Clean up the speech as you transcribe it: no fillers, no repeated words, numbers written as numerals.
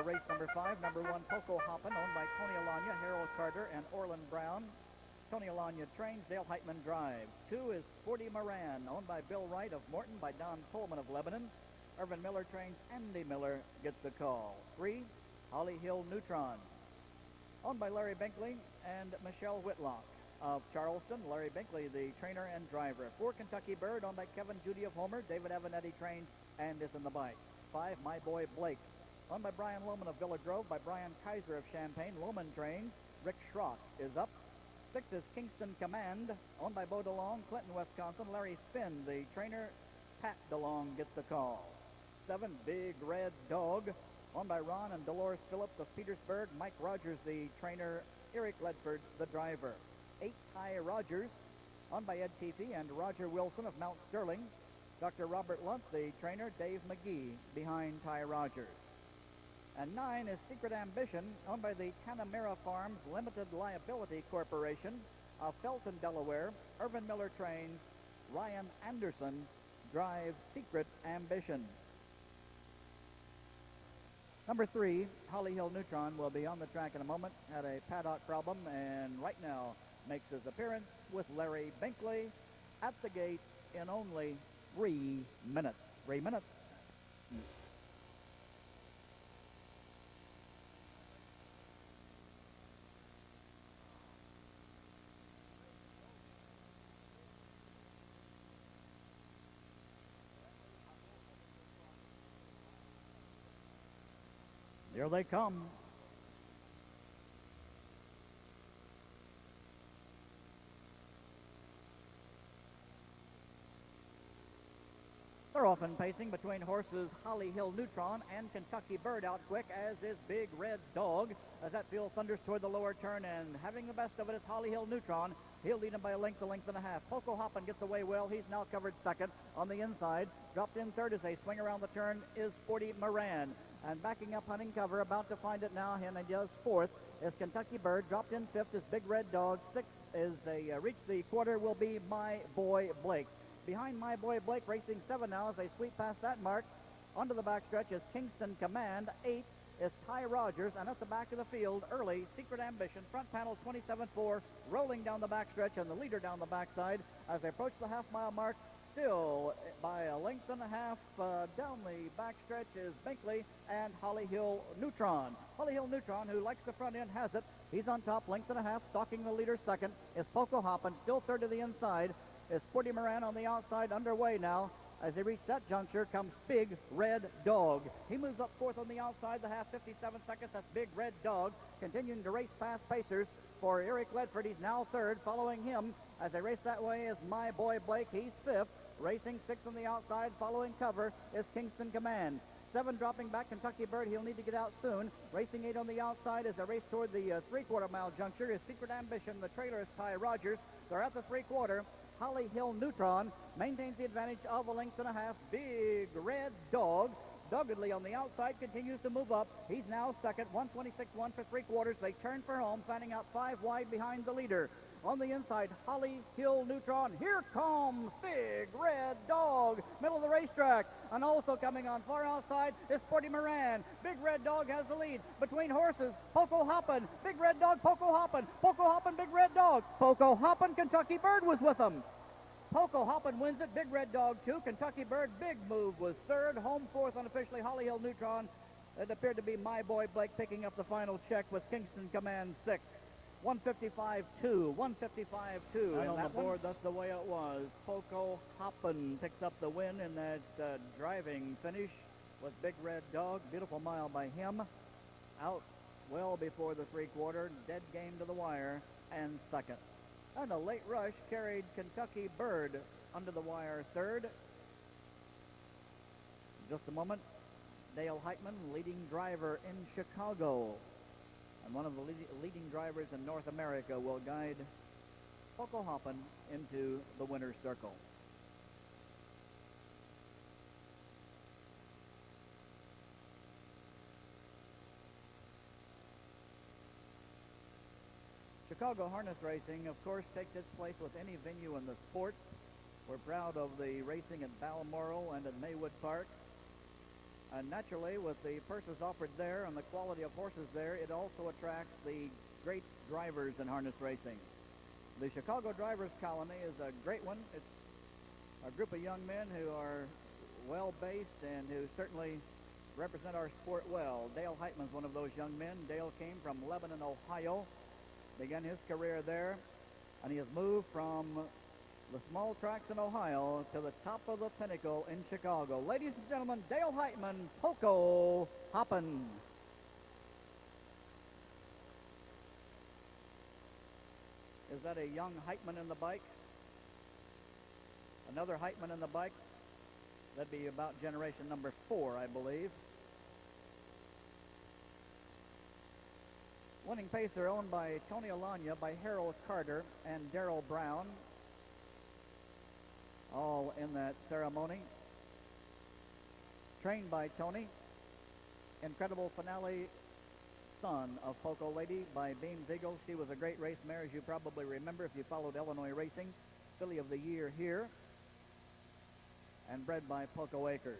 for race number 5. Number 1, POCO HOPPIN, owned by Tony Alanya, Harold Carter, and Orland Brown. Tony Alanya trains, Dale Hiteman drives. 2 is Sporty Moran, owned by Bill Wright of Morton, by Don Coleman of Lebanon. Irvin Miller trains, Andy Miller gets the call. 3, Holly Hill Neutron, owned by Larry Binkley and Michelle Whitlock of Charleston. Larry Binkley, the trainer and driver. 4, Kentucky Bird, owned by Kevin Judy of Homer. David Avanetti trains and is in the bike. 5, My Boy Blake, owned by Brian Lohman of Villa Grove, by Brian Kaiser of Champaign. Lohman trains. Rick Schrock is up. 6 is Kingston Command, owned by Bo DeLong, Clinton, Wisconsin. Larry Spinn, the trainer. Pat DeLong gets the call. 7, Big Red Dog, owned by Ron and Dolores Phillips of Petersburg. Mike Rogers, the trainer. Eric Ledford, the driver. 8, Ty Rogers, owned by Ed Keefe and Roger Wilson of Mount Sterling. Dr. Robert Luntz, the trainer. Dave McGee behind Ty Rogers. And 9 is Secret Ambition, owned by the Tanamera Farms Limited Liability Corporation of Felton, Delaware. Irvin Miller trains. Ryan Anderson drives Secret Ambition. Number 3, Holly Hill Neutron, will be on the track in a moment. Had a paddock problem and right now makes his appearance with Larry Binkley at the gate in only 3 minutes. 3 minutes. Here they come. They're often pacing between horses Holly Hill Neutron and Kentucky Bird out quick, as is Big Red Dog, as that field thunders toward the lower turn, and having the best of it is Holly Hill Neutron. He'll lead him by a length and a half. POCO HOPPIN gets away well. He's now covered second on the inside. Dropped in third as they swing around the turn is Sporty Moran. And backing up hunting cover, about to find it now, and he does fourth, is Kentucky Bird. Dropped in fifth is Big Red Dog. Sixth is they reach the quarter will be My Boy Blake. Behind My Boy Blake, racing 7 now as they sweep past that mark. Onto the backstretch is Kingston Command. 8 is Ty Rogers, and at the back of the field, early, Secret Ambition. Front panel 27-4, rolling down the backstretch, and the leader down the backside as they approach the half-mile mark. Still by a length and a half down the backstretch is Binkley and Holly Hill Neutron. Holly Hill Neutron, who likes the front end, has it. He's on top, length and a half, stalking the leader second is POCO HOPPIN, still third to the inside is Sporty Moran on the outside, underway now. As they reach that juncture comes Big Red Dog. He moves up fourth on the outside, the half, 57 seconds. That's Big Red Dog, continuing to race past pacers for Eric Ledford. He's now third. Following him as they race that way is My Boy Blake. He's fifth. Racing sixth on the outside, following cover is Kingston Command. 7 dropping back, Kentucky Bird. He'll need to get out soon. Racing 8 on the outside as they race toward the three-quarter mile juncture is Secret Ambition. The trailer is Ty Rogers. They're at the three-quarter. Holly Hill Neutron maintains the advantage of a length and a half. Big Red Dog, doggedly on the outside, continues to move up. He's now second, 126-1 for three-quarters. They turn for home, fanning out 5 wide behind the leader. On the inside, Holly Hill Neutron. Here comes Big Red Dog, middle of the racetrack. And also coming on far outside is Sporty Moran. Big Red Dog has the lead. Between horses, POCO HOPPIN, Big Red Dog, POCO HOPPIN, POCO HOPPIN, Big Red Dog. POCO HOPPIN, Kentucky Bird was with them. POCO HOPPIN wins it, Big Red Dog 2. Kentucky Bird, big move, was third. Home fourth unofficially, Holly Hill Neutron. It appeared to be My Boy Blake picking up the final check with Kingston Command 6. 155-2, 155-2. And on the board, that's the way it was. POCO HOPPIN picks up the win in that driving finish with Big Red Dog. Beautiful mile by him. Out well before the three-quarter. Dead game to the wire. And second. And a late rush carried Kentucky Bird under the wire third. In just a moment, Dale Hiteman, leading driver in Chicago. And one of the leading drivers in North America will guide POCO HOPPIN into the winner's circle. Chicago harness racing, of course, takes its place with any venue in the sport. We're proud of the racing at Balmoral and at Maywood Park. And naturally, with the purses offered there and the quality of horses there, it also attracts the great drivers in harness racing. The Chicago Drivers Colony is a great one. It's a group of young men who are well-based and who certainly represent our sport well. Dale Hiteman's one of those young men. Dale came from Lebanon, Ohio, began his career there, and he has moved from the small tracks in Ohio to the top of the pinnacle in Chicago. Ladies and gentlemen, Dale Hiteman, POCO HOPPIN. Is that a young Hiteman in the bike? Another Hiteman in the bike? That'd be about generation number 4, I believe. Winning pacer owned by Tony Alanya, by Harold Carter, and Darrell Brown, all in that ceremony. Trained by Tony. Incredible finale son of POCO Lady by Beams Eagle. She was a great race mare, as you probably remember if you followed Illinois racing. Filly of the Year here. And bred by POCO Acres.